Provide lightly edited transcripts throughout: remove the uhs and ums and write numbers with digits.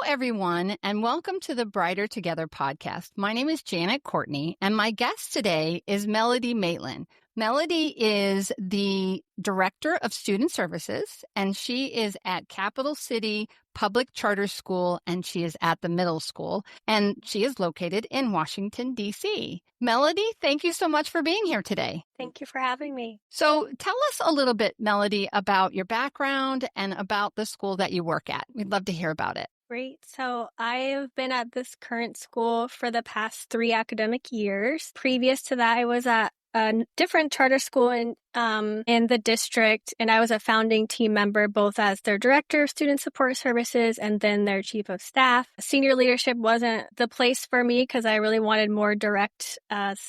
everyone, and welcome to the Brighter Together podcast. My name is Janet Courtney, and my guest today is Melody Maitland. Melody is the Director of Student Services, and she is at Capital City Public Charter School, and she is at the middle school, and she is located in Washington, D.C. Melody, thank you so much for being here today. Thank you for having me. So tell us a little bit, Melody, about your background and about the school that you work at. We'd love to hear about it. Great. So I've been at this current school for the past 3 academic years. Previous to that, I was at a different charter school in the district, and I was a founding team member both as their director of student support services and then their chief of staff. Senior leadership wasn't the place for me because I really wanted more direct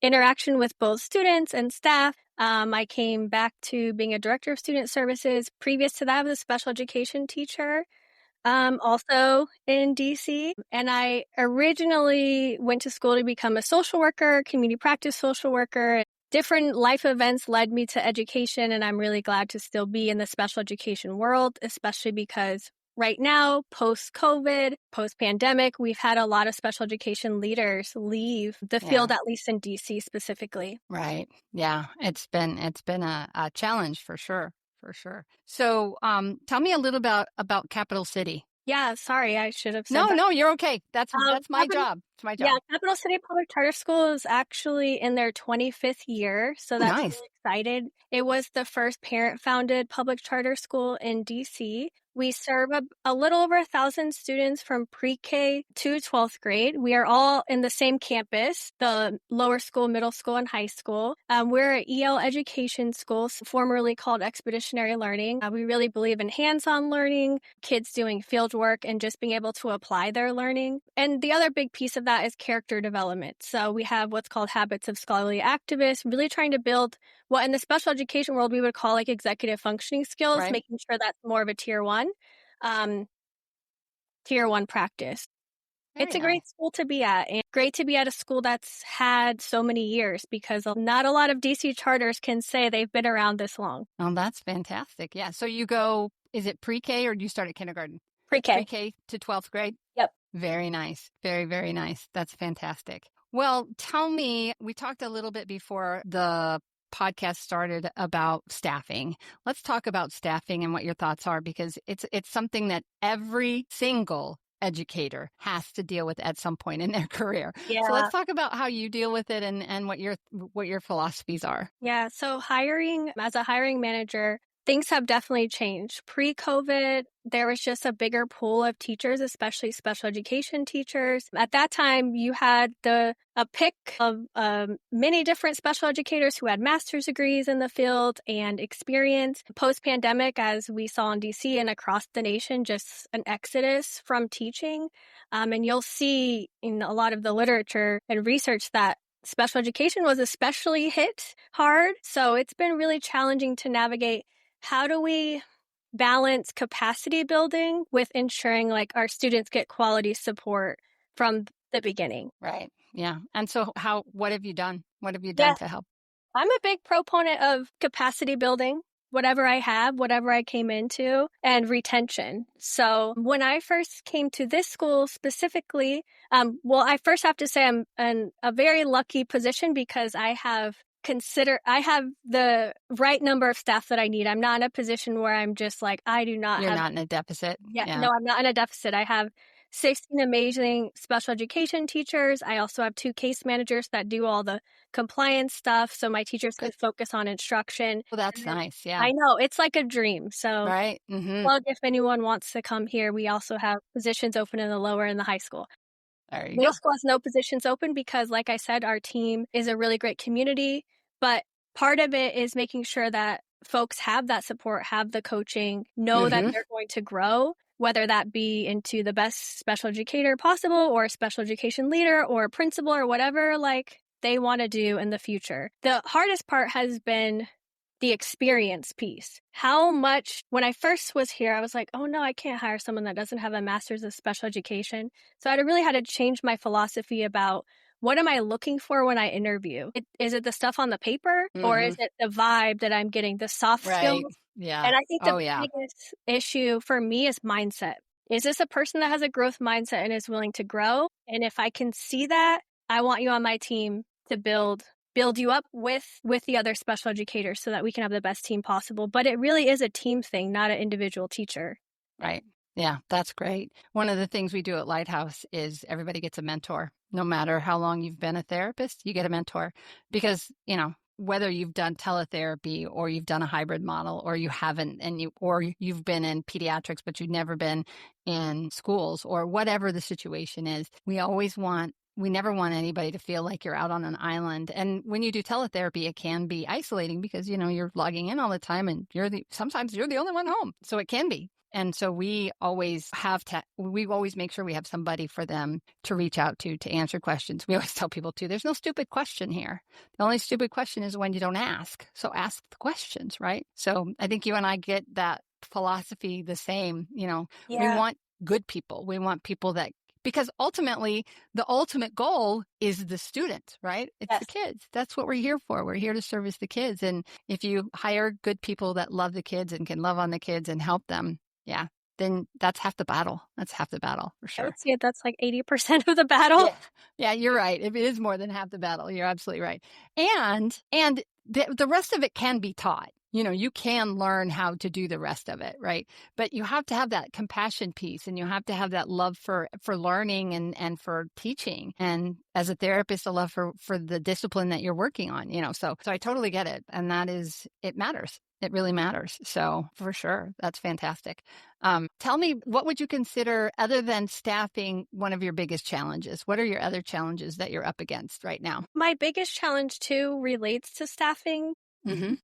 interaction with both students and staff. I came back to being a director of student services. Previous to that, I was a special education teacher. Also in DC. And I originally went to school to become a social worker, community practice social worker. Different life events led me to education, and I'm really glad to still be in the special education world, especially because right now, post-COVID, post-pandemic, we've had a lot of special education leaders leave the field, at least in DC specifically. Right. Yeah. It's been a challenge for sure. For sure. So tell me a little about Capital City. Yeah, sorry, I should have said that. No, you're okay. That's my job. It's my job. Yeah, Capital City Public Charter School is actually in their 25th year, so that's nice. really excited. It was the first parent-founded public charter school in DC. We serve a little over 1,000 students from pre-K to 12th grade. We are all in the same campus, the lower school, middle school, and high school. We're an EL education school, formerly called Expeditionary Learning. We really believe in hands-on learning, kids doing field work, and just being able to apply their learning. And the other big piece of that is character development. So we have what's called Habits of Scholarly Activists, really trying to build what in the special education world we would call like executive functioning skills, Right. making sure that's more of a tier one practice. It's a great school to be at, and great to be at a school that's had so many years, because not a lot of DC charters can say they've been around this long. Oh, that's fantastic. Yeah. So you go, is it pre-K or do you start at kindergarten? Pre-K. Pre-K to 12th grade? Yep. Very nice. Very, very nice. That's fantastic. Well, tell me, we talked a little bit before the podcast started about staffing. Let's talk about staffing and what your thoughts are, because it's something that every single educator has to deal with at some point in their career. Yeah. So let's talk about how you deal with it and what your philosophies are. Yeah. So as a hiring manager, things have definitely changed. Pre-COVID, there was just a bigger pool of teachers, especially special education teachers. At that time, you had a pick of many different special educators who had master's degrees in the field and experience. Post-pandemic, as we saw in DC and across the nation, just an exodus from teaching. And you'll see in a lot of the literature and research that special education was especially hit hard. So it's been really challenging to navigate. How do we balance capacity building with ensuring like our students get quality support from the beginning? Right. Yeah. And so what have you done? What have you done to help? I'm a big proponent of capacity building, whatever I have, whatever I came into, and retention. So when I first came to this school specifically, I first have to say I'm in a very lucky position because I have the right number of staff that I need. I'm not in a position where I'm just like, You're not in a deficit. Yeah. No, I'm not in a deficit. I have 16 amazing special education teachers. I also have 2 case managers that do all the compliance stuff, so my teachers can focus on instruction. Well, that's nice. Yeah. I know. It's like a dream. So right. Mm-hmm. Plug if anyone wants to come here. We also have positions open in the lower and the high school. Middle school has no positions open because, like I said, our team is a really great community. But part of it is making sure that folks have that support, have the coaching, know that they're going to grow, whether that be into the best special educator possible or a special education leader or a principal or whatever like they want to do in the future. The hardest part has been the experience piece. How much, when I first was here, I was like, oh no, I can't hire someone that doesn't have a master's of special education. So I really had to change my philosophy about what am I looking for when I interview? Is it the stuff on the paper or is it the vibe that I'm getting, the soft skills? Yeah. And I think the biggest issue for me is mindset. is this a person that has a growth mindset and is willing to grow? And if I can see that, I want you on my team to build you up with the other special educators so that we can have the best team possible. But it really is a team thing, not an individual teacher. Right. Yeah, that's great. One of the things we do at Lighthouse is everybody gets a mentor. No matter how long you've been a therapist, you get a mentor because, whether you've done teletherapy or you've done a hybrid model or you haven't or you've been in pediatrics but you've never been in schools or whatever the situation is, we never want anybody to feel like you're out on an island. And when you do teletherapy, it can be isolating because, you're logging in all the time and sometimes you're the only one home. So it can be. And so we always make sure we have somebody for them to reach out to answer questions. We always tell people too, there's no stupid question here. The only stupid question is when you don't ask. So ask the questions, right? So I think you and I get that philosophy the same. We want good people. We want people because ultimately the ultimate goal is the student, right? It's the kids. That's what we're here for. We're here to service the kids. And if you hire good people that love the kids and can love on the kids and help them, then that's half the battle. That's half the battle for sure. I would say that's like 80% of the battle. Yeah, you're right. It is more than half the battle. You're absolutely right. And the rest of it can be taught. You can learn how to do the rest of it, right? But you have to have that compassion piece and you have to have that love for learning and for teaching. And as a therapist, a love for the discipline that you're working on, so I totally get it. And it matters. It really matters. So for sure, that's fantastic. Tell me, what would you consider, other than staffing, one of your biggest challenges? What are your other challenges that you're up against right now? My biggest challenge too relates to staffing, Mm-hmm.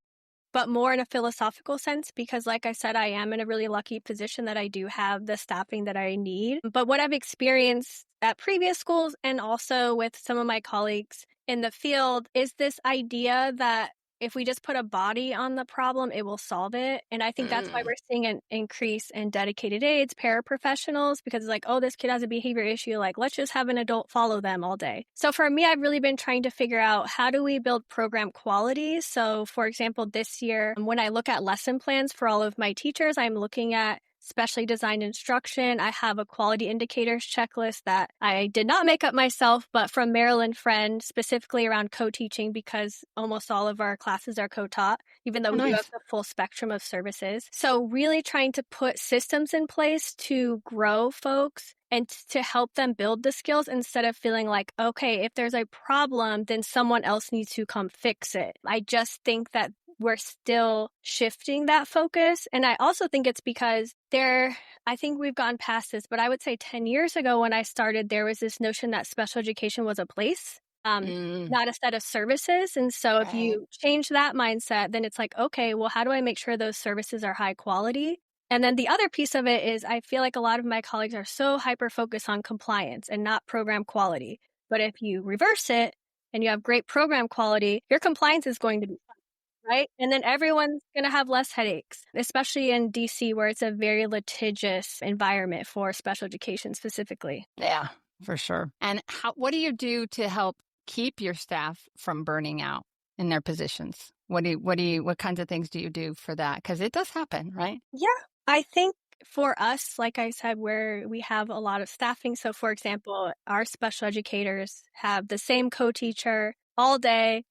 but more in a philosophical sense, because like I said, I am in a really lucky position that I do have the staffing that I need. But what I've experienced at previous schools and also with some of my colleagues in the field is this idea that if we just put a body on the problem, it will solve it. And I think that's why we're seeing an increase in dedicated aides, paraprofessionals, because it's like, oh, this kid has a behavior issue. Like, let's just have an adult follow them all day. So for me, I've really been trying to figure out, how do we build program quality? So for example, this year, when I look at lesson plans for all of my teachers, I'm looking at specially designed instruction. I have a quality indicators checklist that I did not make up myself, but from Marilyn Friend, specifically around co-teaching, because almost all of our classes are co-taught, even though we do have the full spectrum of services. So really trying to put systems in place to grow folks and to help them build the skills instead of feeling like, okay, if there's a problem, then someone else needs to come fix it. I just think that we're still shifting that focus. And I also think it's because I think we've gotten past this, but I would say 10 years ago when I started, there was this notion that special education was a place, not a set of services. And so if you change that mindset, then it's like, okay, well, how do I make sure those services are high quality? And then the other piece of it is I feel like a lot of my colleagues are so hyper-focused on compliance and not program quality. But if you reverse it and you have great program quality, your compliance is going to be right? And then everyone's going to have less headaches, especially in DC, where it's a very litigious environment for special education specifically. Yeah, for sure. And what do you do to help keep your staff from burning out in their positions? What kinds of things do you do for that? Because it does happen, right? Yeah, I think for us, like I said, where we have a lot of staffing. So for example, our special educators have the same co-teacher all day,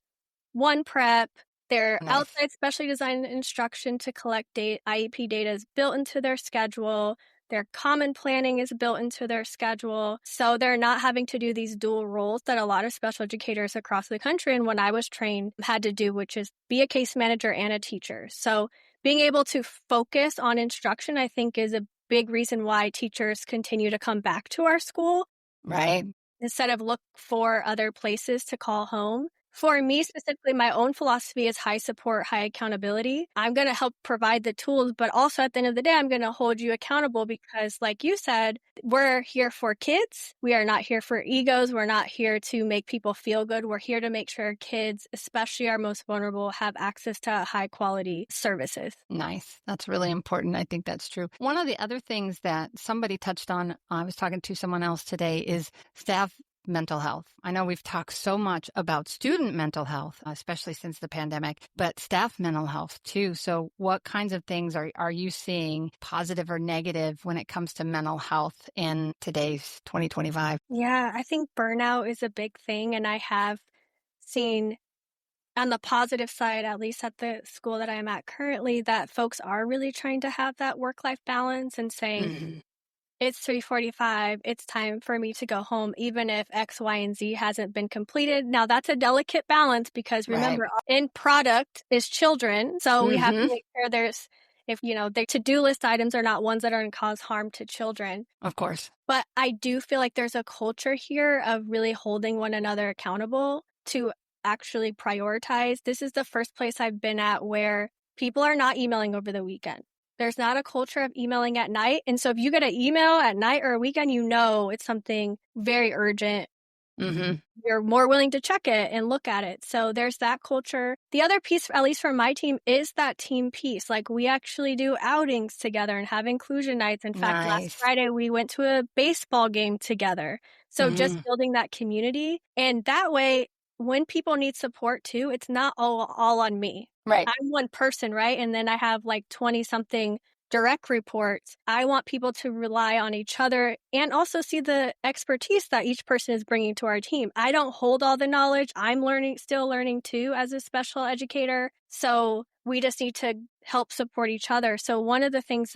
one prep. Their outside specially designed instruction to collect IEP data is built into their schedule. Their common planning is built into their schedule. So they're not having to do these dual roles that a lot of special educators across the country, and when I was trained, had to do, which is be a case manager and a teacher. So being able to focus on instruction, I think, is a big reason why teachers continue to come back to our school. Right. Instead of look for other places to call home. For me specifically, my own philosophy is high support, high accountability. I'm going to help provide the tools, but also at the end of the day, I'm going to hold you accountable because like you said, we're here for kids. We are not here for egos. We're not here to make people feel good. We're here to make sure kids, especially our most vulnerable, have access to high quality services. Nice. That's really important. I think that's true. One of the other things that somebody touched on, I was talking to someone else today, is staff mental health? I know we've talked so much about student mental health, especially since the pandemic, but staff mental health too. So what kinds of things are you seeing, positive or negative, when it comes to mental health in today's 2025? Yeah, I think burnout is a big thing. And I have seen on the positive side, at least at the school that I'm at currently, that folks are really trying to have that work-life balance and saying, Mm-hmm. it's 3:45, it's time for me to go home, even if X, Y, and Z hasn't been completed. Now, that's a delicate balance because Right. remember, our end product is children. So we have to Mm-hmm. make sure the to-do list items are not ones that are going to cause harm to children. Of course. But I do feel like there's a culture here of really holding one another accountable to actually prioritize. This is the first place I've been at where people are not emailing over the weekend. There's not a culture of emailing at night. And so if you get an email at night or a weekend, you know it's something very urgent. Mm-hmm. You're more willing to check it and look at it. So there's that culture. The other piece, at least for my team, is that team piece. Like we actually do outings together and have inclusion nights. In fact, last Nice. Friday, we went to a baseball game together. So just Mm-hmm. building that community. And that way, when people need support too, it's not all on me. Right. I'm one person, right? And then I have like 20 something direct reports. I want people to rely on each other and also see the expertise that each person is bringing to our team. I don't hold all the knowledge. I'm still learning too as a special educator. So we just need to help support each other. So one of the things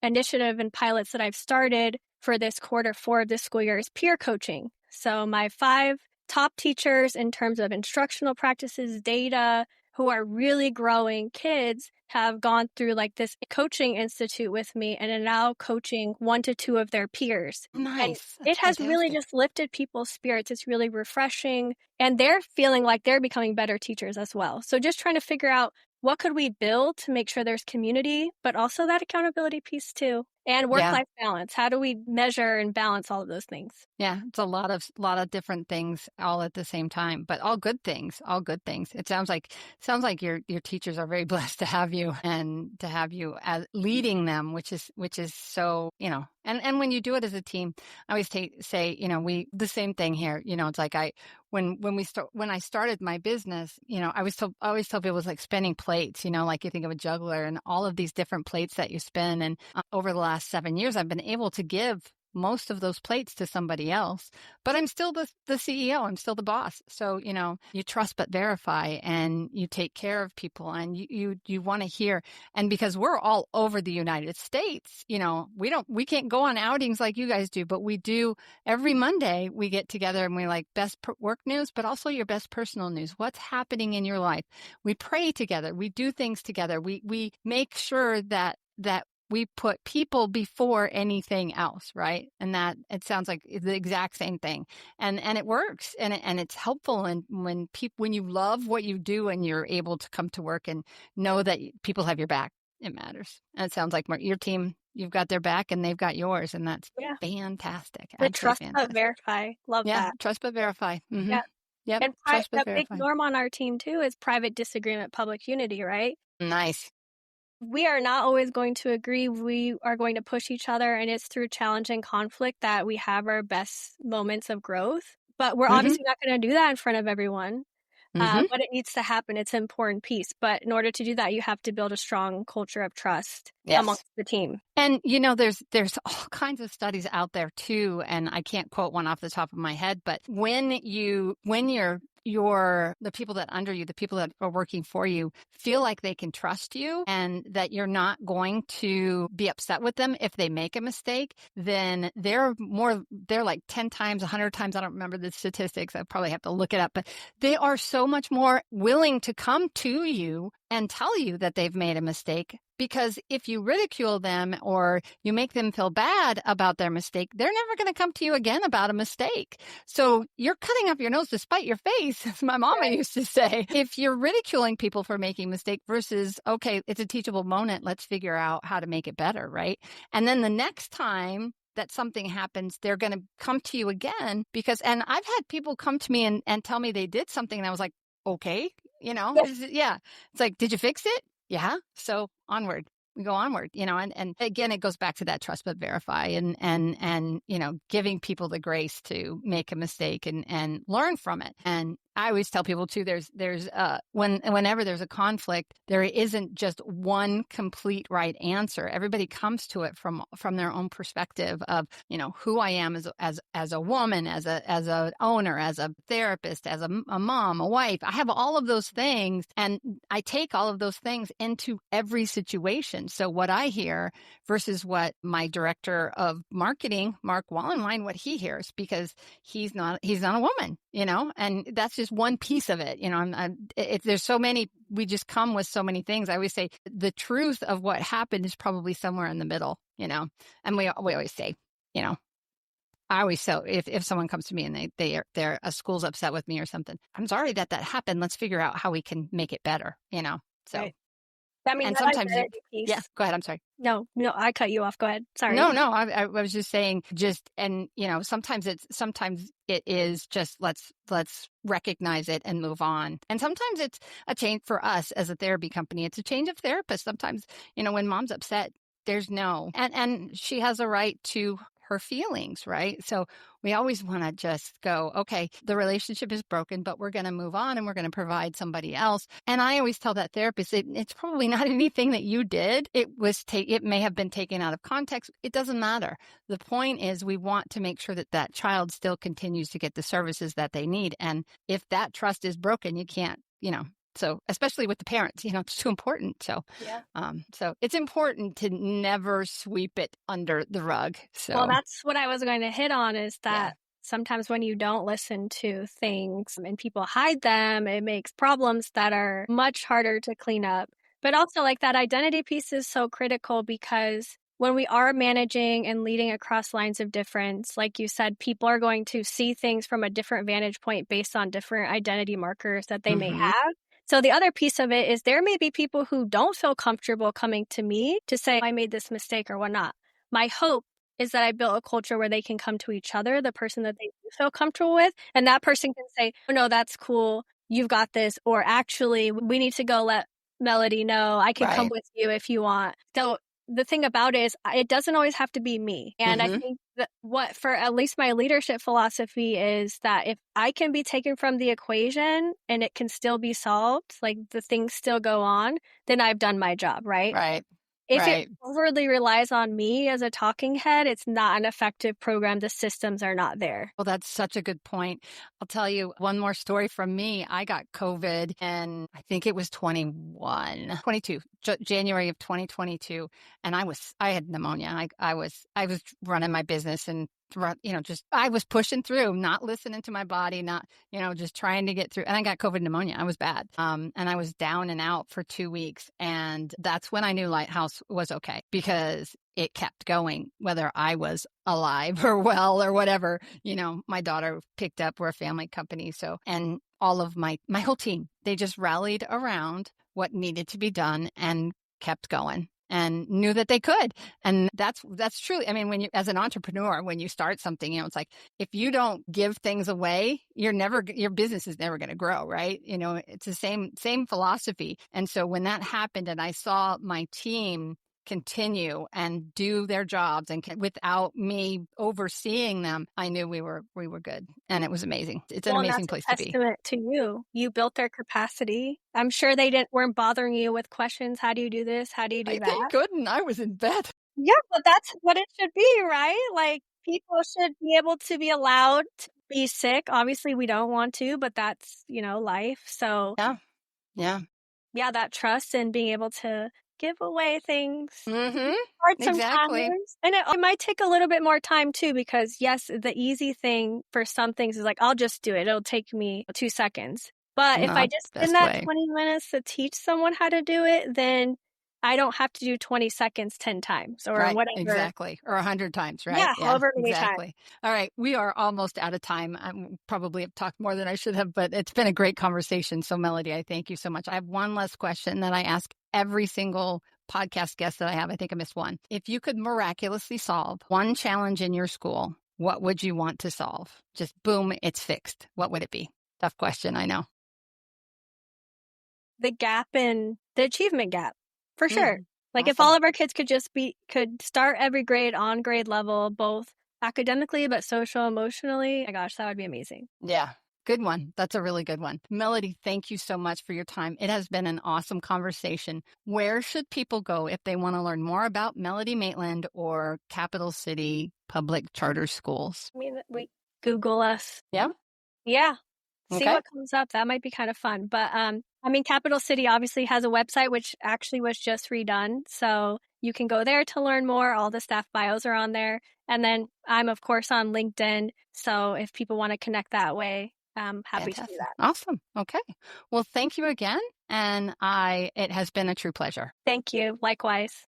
initiative and pilots that I've started for this Q4 of this school year is peer coaching. So my 5 top teachers in terms of instructional practices, data, who are really growing kids have gone through like this coaching institute with me and are now coaching 1 to 2 of their peers. And Nice. That's it has really fantastic. just lifted people's spirits. It's really refreshing and they're feeling like they're becoming better teachers as well. So just trying to figure out what could we build to make sure there's community, but also that accountability piece too. And Yeah. work-life balance. How do we measure and balance all of those things? Yeah, it's a lot of different things all at the same time, but all good things, all good things. It sounds like your teachers are very blessed to have you and to have you as leading them, which is so, and when you do it as a team, I always say, the same thing here, it's like when I started my business, I always tell people it's like spinning plates, like you think of a juggler and all of these different plates that you spin. And over the last 7 years, I've been able to give most of those plates to somebody else, but I'm still the CEO. I'm still the boss. So, you trust but verify and you take care of people and you want to hear. And because we're all over the United States, we can't go on outings like you guys do, but we do every Monday. We get together and we like best work news, but also your best personal news. What's happening in your life? We pray together. We do things together. We make sure that we put people before anything else, right? And that it sounds like the exact same thing, and it works, and it's helpful. And when you love what you do and you're able to come to work and know that people have your back, it matters. And it sounds like your team, you've got their back and they've got yours, and that's fantastic. The Absolutely trust but fantastic. verify. Love Yeah, that. trust but verify. Mm-hmm. Yeah. Yep, And trust but a big verify. norm on our team too is private disagreement, public unity, right? Nice. We are not always going to agree. We are going to push each other, and it's through challenge and conflict that we have our best moments of growth. But we're Mm-hmm. obviously not going to do that in front of everyone. Mm-hmm. But it needs to happen. It's an important piece. But in order to do that, you have to build a strong culture of trust Yes. amongst the team. And there's all kinds of studies out there too, and I can't quote one off the top of my head, but when the people that under you, the people that are working for you, feel like they can trust you and that you're not going to be upset with them if they make a mistake, then they're like 10 times, 100 times. I don't remember the statistics. I probably have to look it up, but they are so much more willing to come to you and tell you that they've made a mistake. Because if you ridicule them or you make them feel bad about their mistake, they're never going to come to you again about a mistake. So you're cutting up your nose to spite your face, as my mama used to say. If you're ridiculing people for making a mistake versus, okay, it's a teachable moment, let's figure out how to make it better, right? And then the next time that something happens, they're going to come to you again and I've had people come to me and tell me they did something and I was like, okay, it's like, did you fix it? Yeah. So onward. we go onward, and again, it goes back to that trust but verify and, giving people the grace to make a mistake and learn from it. And I always tell people too, whenever there's a conflict, there isn't just one complete right answer. Everybody comes to it from their own perspective of, who I am as a woman, as a owner, as a therapist, as a mom, a wife. I have all of those things, and I take all of those things into every situation. So what I hear versus what my director of marketing, Mark Wallenwein, what he hears, because he's not a woman, and that's just one piece of it. There's so many, we just come with so many things. I always say the truth of what happened is probably somewhere in the middle, and we always say, I always say, if someone comes to me and they're a school's upset with me or something, I'm sorry that happened. Let's figure out how we can make it better, so. Right. And that sometimes piece. Yeah, go ahead. I'm sorry. No, I cut you off. Go ahead. Sorry. No, I was just saying sometimes it is just let's recognize it and move on. And sometimes it's a change for us as a therapy company. It's a change of therapist. Sometimes, when mom's upset, there's and she has a right to her feelings, right? So we always want to just go, okay, the relationship is broken, but we're going to move on and we're going to provide somebody else. And I always tell that therapist, it's probably not anything that you did. It may have been taken out of context. It doesn't matter. The point is we want to make sure that child still continues to get the services that they need. And if that trust is broken, you can't, so especially with the parents, it's too important. So, yeah. So it's important to never sweep it under the rug. So, well, that's what I was going to hit on is that sometimes when you don't listen to things and people hide them, it makes problems that are much harder to clean up. But also like that identity piece is so critical because when we are managing and leading across lines of difference, like you said, people are going to see things from a different vantage point based on different identity markers that they may have. So the other piece of it is there may be people who don't feel comfortable coming to me to say, I made this mistake or whatnot. My hope is that I built a culture where they can come to each other, the person that they feel comfortable with, and that person can say, oh, no, that's cool. You've got this. Or actually, we need to go let Melody know. I can come with you if you want. So the thing about it is it doesn't always have to be me. And I think that what for at least my leadership philosophy is that if I can be taken from the equation and it can still be solved, like the things still go on, then I've done my job, right? Right. If it overly relies on me as a talking head, it's not an effective program. The systems are not there. Well, that's such a good point. I'll tell you one more story from me. I got COVID and I think it was 22, January of 2022. And I had pneumonia. I was running my business and I was pushing through, not listening to my body, not, just trying to get through. And I got COVID pneumonia. I was bad. And I was down and out for 2 weeks. And that's when I knew Lighthouse was okay because it kept going, whether I was alive or well or whatever. My daughter picked up, we're a family company. So, and all of my whole team, they just rallied around what needed to be done and kept going. And knew that they could. And that's truly, I mean, when you, as an entrepreneur, when you start something, it's like, if you don't give things away, your business is never going to grow, right? It's the same philosophy. And so when that happened and I saw my team continue and do their jobs and without me overseeing them, I knew we were good. And it was amazing. It's an amazing place to be. Testament to you. You built their capacity. I'm sure they weren't bothering you with questions. How do you do this? How do you do that? They couldn't. I was in bed. Yeah, but that's what it should be, right? Like people should be able to be allowed to be sick. Obviously we don't want to, but that's, life. So yeah, that trust and being able to give away things. Hard exactly. Sometimes. And it might take a little bit more time too, because yes, the easy thing for some things is like, I'll just do it. It'll take me 2 seconds. But if I just spend that 20 minutes to teach someone how to do it, then I don't have to do 20 seconds 10 times or whatever. Exactly. Or 100 times, right? Yeah, however many times. All right. We are almost out of time. I probably have talked more than I should have, but it's been a great conversation. So Melody, I thank you so much. I have one last question that I ask every single podcast guest that I have. I think I missed one. If you could miraculously solve one challenge in your school, what would you want to solve? Just boom, it's fixed. What would it be? Tough question, I know. The gap in the achievement gap, for sure. Like if Awesome. all of our kids could start every grade on grade level, both academically, but social, emotionally, my gosh, that would be amazing. Yeah. Good one. That's a really good one. Melody, thank you so much for your time. It has been an awesome conversation. Where should people go if they want to learn more about Melody Maitland or Capital City Public Charter Schools? I mean, we Google us. Yeah. Yeah. See Okay. what comes up. That might be kind of fun. But I mean, Capital City obviously has a website which actually was just redone. So you can go there to learn more. All the staff bios are on there. And then I'm of course on LinkedIn. So if people want to connect that way, I'm happy to do Fantastic. that. Awesome. Okay. Well, thank you again. And it has been a true pleasure. Thank you. Likewise.